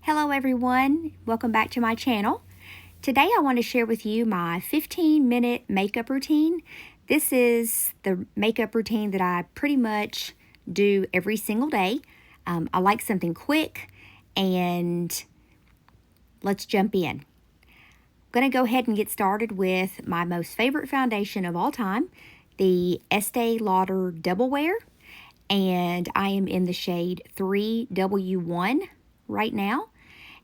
Hello everyone, welcome back to my channel. Today I want to share with you my 15-minute makeup routine. This is the makeup routine that I pretty much do every single day. I like something quick, and let's jump in. I'm going to go ahead and get started with my most favorite foundation of all time, the Estée Lauder Double Wear, and I am in the shade 3W1 right now.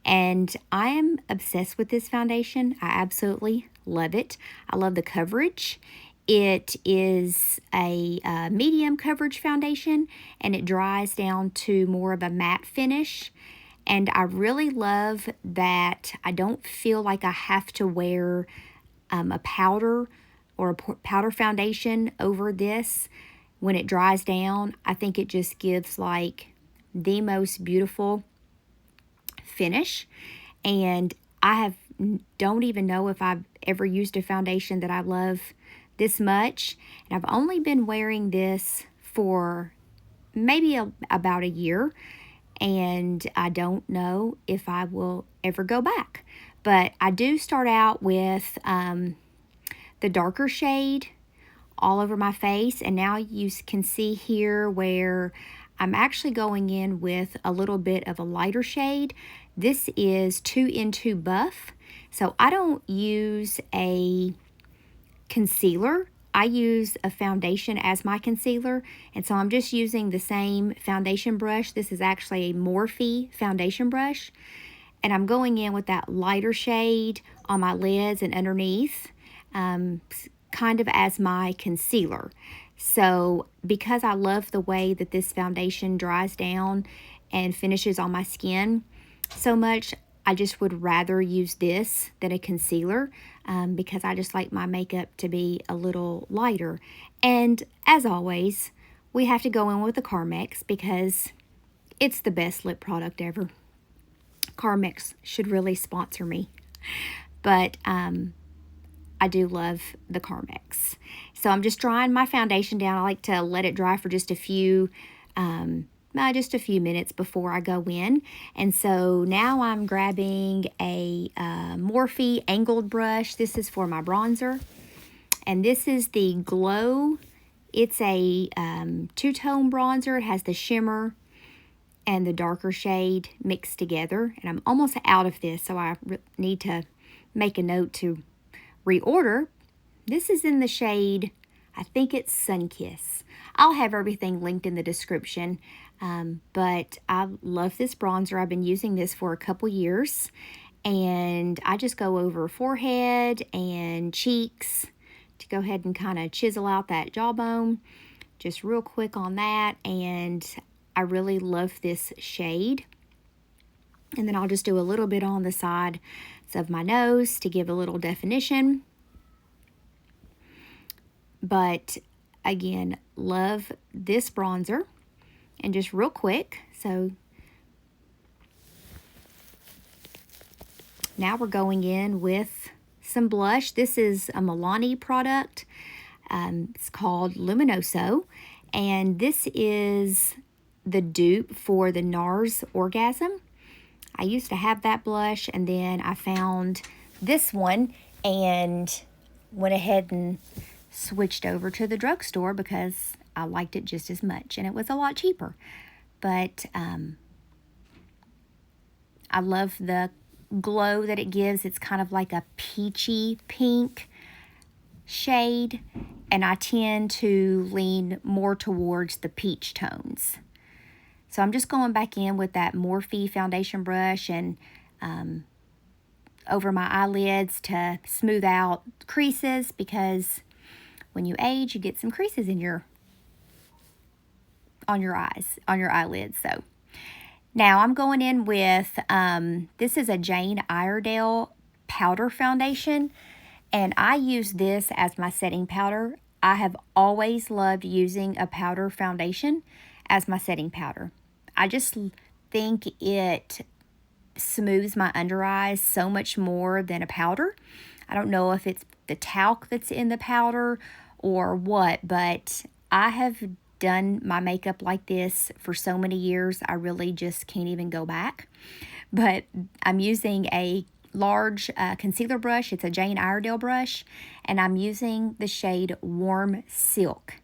And I am obsessed with this foundation. I absolutely love it. I love the coverage. It is a medium coverage foundation, and it dries down to more of a matte finish. And I really love that I don't feel like I have to wear a powder or a powder foundation over this when it dries down. I think it just gives like the most beautiful finish, and don't even know if I've ever used a foundation that I love this much. And I've only been wearing this for maybe about a year, and I don't know if I will ever go back. But I do start out with the darker shade all over my face, and now you can see here where I'm actually going in with a little bit of a lighter shade. This is 2in2 Buff, so I don't use a concealer. I use a foundation as my concealer, and so I'm just using the same foundation brush. This is actually a Morphe foundation brush, and I'm going in with that lighter shade on my lids and underneath, kind of as my concealer. So because I love the way that this foundation dries down and finishes on my skin so much, I just would rather use this than a concealer, because I just like my makeup to be a little lighter. And as always, we have to go in with the Carmex because it's the best lip product ever. Carmex should really sponsor me. But I do love the Carmex. So I'm just drying my foundation down. I like to let it dry for just a few minutes before I go in. And so now I'm grabbing a Morphe angled brush. This is for my bronzer. And this is the Glo. It's a two-tone bronzer. It has the shimmer and the darker shade mixed together. And I'm almost out of this, so I need to make a note to reorder. This is in the shade, I think it's Sunkiss. I'll have everything linked in the description, but I love this bronzer. I've been using this for a couple years, and I just go over forehead and cheeks to go ahead and kind of chisel out that jawbone, just real quick on that. And I really love this shade. And then I'll just do a little bit on the sides of my nose to give a little definition. But again, love this bronzer. And just real quick, so now we're going in with some blush. This is a Milani product. It's called Luminoso, and this is the dupe for the NARS Orgasm. I used to have that blush, and then I found this one and went ahead and switched over to the drugstore because I liked it just as much, and it was a lot cheaper. But I love the glow that it gives. It's kind of like a peachy pink shade, and I tend to lean more towards the peach tones. So I'm just going back in with that Morphe foundation brush and over my eyelids to smooth out creases, because when you age, you get some creases in on your eyelids. So now I'm going in with, this is a Jane Iredale powder foundation, and I use this as my setting powder. I have always loved using a powder foundation as my setting powder. I just think it smooths my under eyes so much more than a powder. I don't know if it's the talc that's in the powder or what, but I have done my makeup like this for so many years. I really just can't even go back. but I'm using a large concealer brush. It's a Jane Iredale brush, and I'm using the shade Warm Silk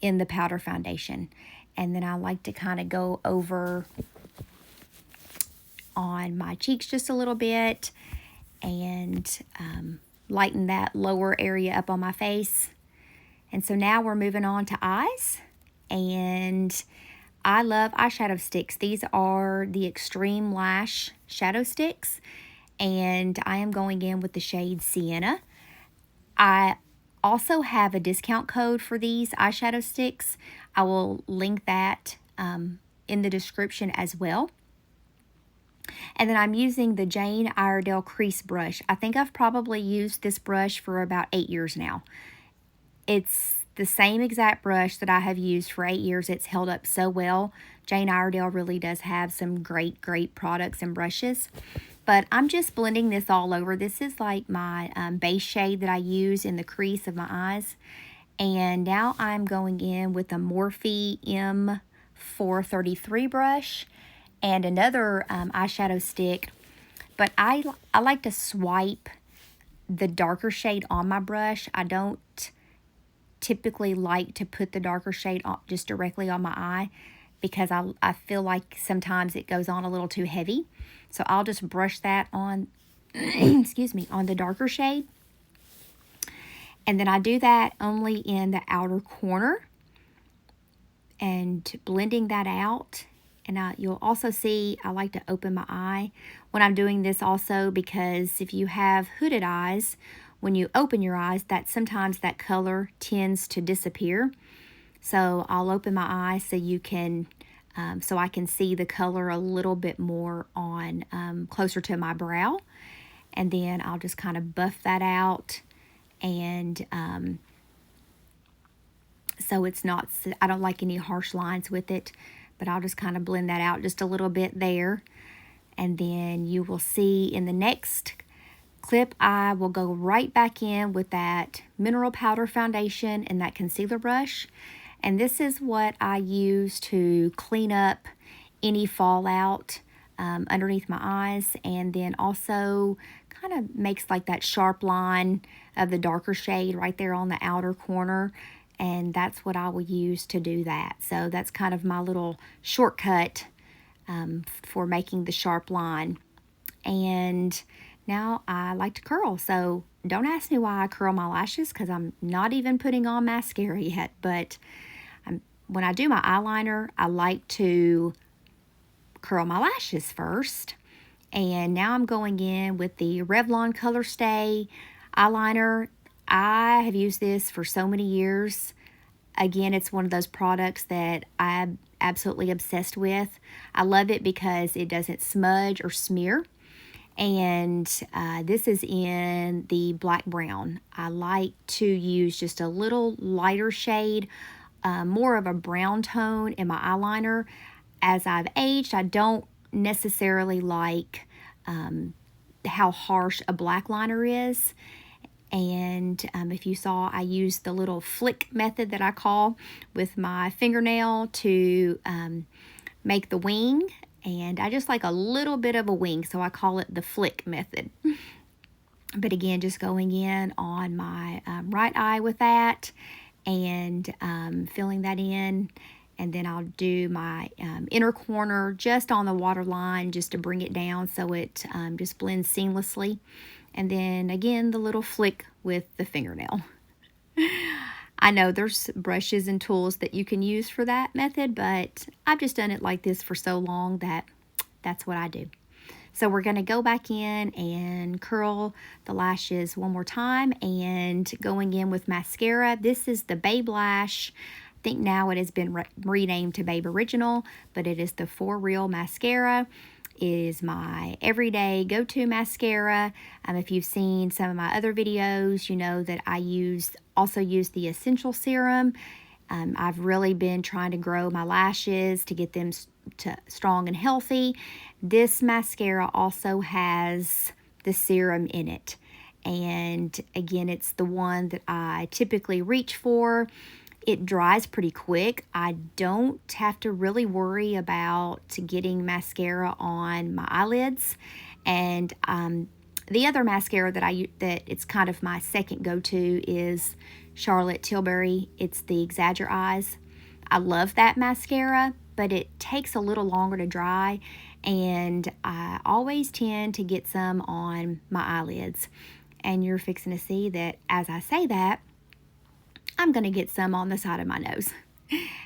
in the powder foundation. And then I like to kind of go over on my cheeks just a little bit and lighten that lower area up on my face. And so now we're moving on to eyes. And I love eyeshadow sticks. These are the Extreme Lash shadow sticks, and I am going in with the shade Sienna. I also have a discount code for these eyeshadow sticks. I will link that in the description as well. And then I'm using the Jane Iredale Crease Brush. I think I've probably used this brush for about 8 years now. It's the same exact brush that I have used for 8 years. It's held up so well. Jane Iredale really does have some great products and brushes. But I'm just blending this all over. This is like my base shade that I use in the crease of my eyes. And now I'm going in with a Morphe M433 brush and another eyeshadow stick. But I like to swipe the darker shade on my brush. I don't typically like to put the darker shade on, just directly on my eye, because I feel like sometimes it goes on a little too heavy. So I'll just brush that on, excuse me, on the darker shade. And then I do that only in the outer corner and blending that out. And you'll also see I like to open my eye when I'm doing this also, because if you have hooded eyes, when you open your eyes, that sometimes that color tends to disappear. So I'll open my eye so you can, so I can see the color a little bit more on closer to my brow. And then I'll just kind of buff that out. And so it's not, I don't like any harsh lines with it, but I'll just kind of blend that out just a little bit there. And then you will see in the next clip, I will go right back in with that mineral powder foundation and that concealer brush. And this is what I use to clean up any fallout underneath my eyes, and then also kind of makes like that sharp line of the darker shade right there on the outer corner. And that's what I will use to do that. So that's kind of my little shortcut for making the sharp line. And now I like to curl, so don't ask me why I curl my lashes, because I'm not even putting on mascara yet. But when I do my eyeliner, I like to curl my lashes first. And now I'm going in with the Revlon Colorstay Eyeliner. I have used this for so many years. Again, it's one of those products that I'm absolutely obsessed with. I love it because it doesn't smudge or smear. And this is in the black brown. I like to use just a little lighter shade, more of a brown tone in my eyeliner. As I've aged, I don't necessarily like how harsh a black liner is. And if you saw, I used the little flick method that I call with my fingernail to make the wing. And I just like a little bit of a wing, so I call it the flick method. But again, just going in on my right eye with that and filling that in. And then I'll do my inner corner just on the waterline just to bring it down so it just blends seamlessly. And then again, the little flick with the fingernail. I know there's brushes and tools that you can use for that method, but I've just done it like this for so long that that's what I do. So we're going to go back in and curl the lashes one more time, and going in with mascara. This is the Babe Lash. I think now it has been renamed to Babe Original, but it is the For Real mascara. It is my everyday go-to mascara. If you've seen some of my other videos, you know that I also use the Essential Serum. I've really been trying to grow my lashes to get them strong and healthy. This mascara also has the serum in it. And again, it's the one that I typically reach for it dries pretty quick. I don't have to really worry about getting mascara on my eyelids. And the other mascara that it's kind of my second go-to is Charlotte Tilbury. It's the Exagger Eyes. I love that mascara, but it takes a little longer to dry, and I always tend to get some on my eyelids. And you're fixing to see that as I say that, I'm going to get some on the side of my nose.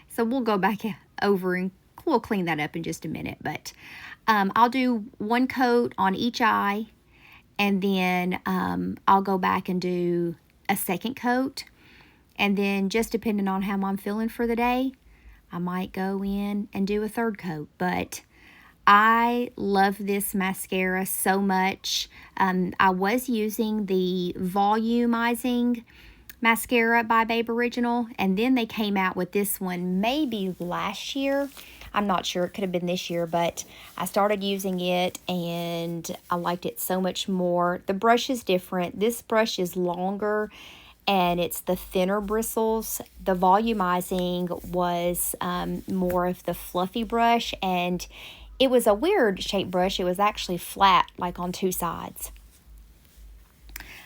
So we'll go back over and we'll clean that up in just a minute. But I'll do one coat on each eye, and then I'll go back and do a second coat. And then just depending on how I'm feeling for the day, I might go in and do a third coat. But I love this mascara so much. I was using the volumizing mascara by Babe Original, and then they came out with this one maybe last year. I'm not sure, it could have been this year, but I started using it and I liked it so much more. The brush is different. This brush is longer and it's the thinner bristles. The volumizing was more of the fluffy brush, and it was a weird shaped brush. It was actually flat, like on two sides.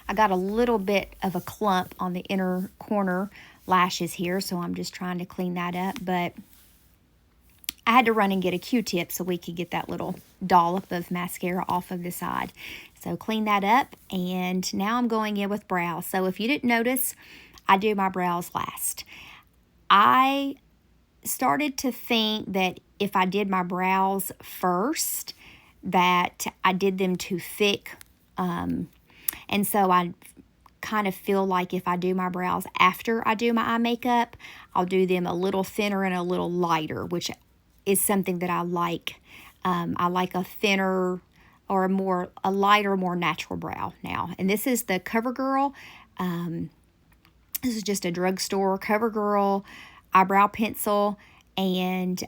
I got a little bit of a clump on the inner corner lashes here, so I'm just trying to clean that up. But I had to run and get a Q-tip so we could get that little dollop of mascara off of the side. So clean that up, and now I'm going in with brows. So if you didn't notice, I do my brows last. I started to think that if I did my brows first, that I did them too thick. And so I kind of feel like if I do my brows after I do my eye makeup, I'll do them a little thinner and a little lighter, which is something that I like. I like a thinner or a lighter, more natural brow now. And this is the CoverGirl. This is just a drugstore CoverGirl eyebrow pencil, and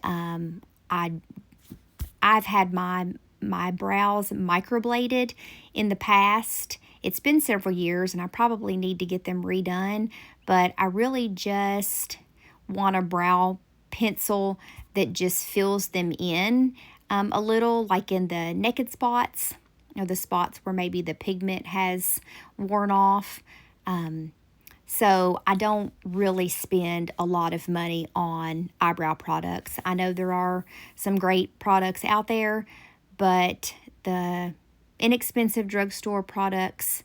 I've had my brows microbladed in the past. It's been several years, and I probably need to get them redone, but I really just want a brow pencil that just fills them in a little, like in the naked spots, the spots where maybe the pigment has worn off. So I don't really spend a lot of money on eyebrow products. I know there are some great products out there, but the inexpensive drugstore products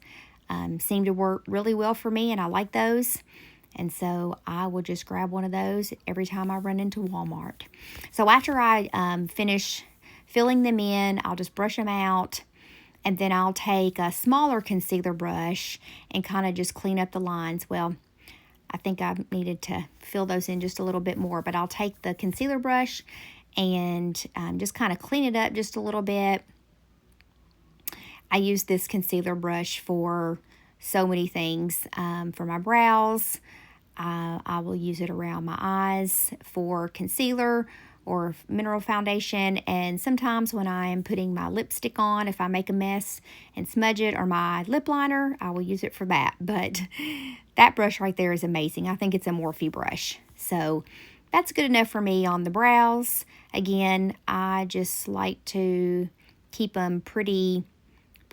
seem to work really well for me, and I like those. And so I will just grab one of those every time I run into Walmart. So after I finish filling them in, I'll just brush them out. And then I'll take a smaller concealer brush and kind of just clean up the lines. Well, I think I needed to fill those in just a little bit more. But I'll take the concealer brush and just kind of clean it up just a little bit. I use this concealer brush for so many things. For my brows, I will use it around my eyes for concealer or mineral foundation, and sometimes when I am putting my lipstick on, if I make a mess and smudge it, or my lip liner, I will use it for that. But that brush right there is amazing. I think it's a Morphe brush. So that's good enough for me on the brows. Again, I just like to keep them pretty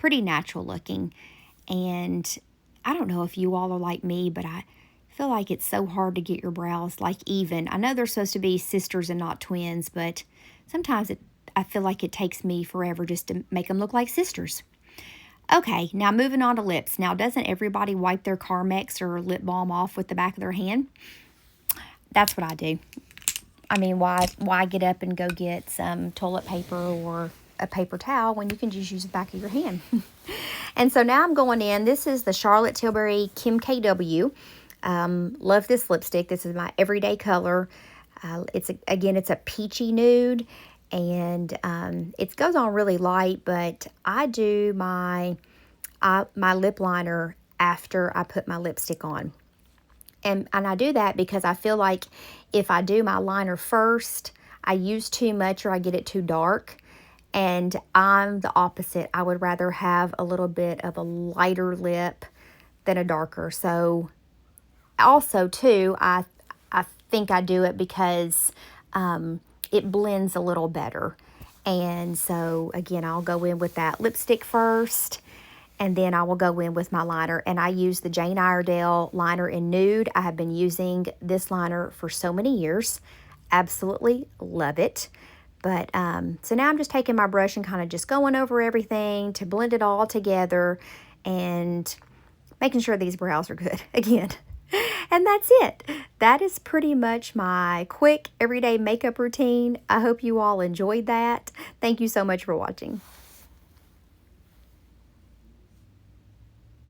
natural looking. And I don't know if you all are like me, but I feel like it's so hard to get your brows like even. I know they're supposed to be sisters and not twins, but sometimes I feel like it takes me forever just to make them look like sisters. Okay, now moving on to lips. Now, doesn't everybody wipe their Carmex or lip balm off with the back of their hand? That's what I do. I mean, why get up and go get some toilet paper or a paper towel when you can just use the back of your hand? And so now I'm going in. This is the Charlotte Tilbury Kim KW. Love this lipstick. This is my everyday color. It's a peachy nude, and it goes on really light, but I do my lip liner after I put my lipstick on. And I do that because I feel like if I do my liner first, I use too much or I get it too dark. And I'm the opposite. I would rather have a little bit of a lighter lip than a darker. So also too, I think I do it because it blends a little better. And so, again, I'll go in with that lipstick first, and then I will go in with my liner. And I use the Jane Iredale liner in Nude. I have been using this liner for so many years. Absolutely love it. But, so now I'm just taking my brush and kind of just going over everything to blend it all together and making sure these brows are good again. And that's it. That is pretty much my quick everyday makeup routine. I hope you all enjoyed that. Thank you so much for watching.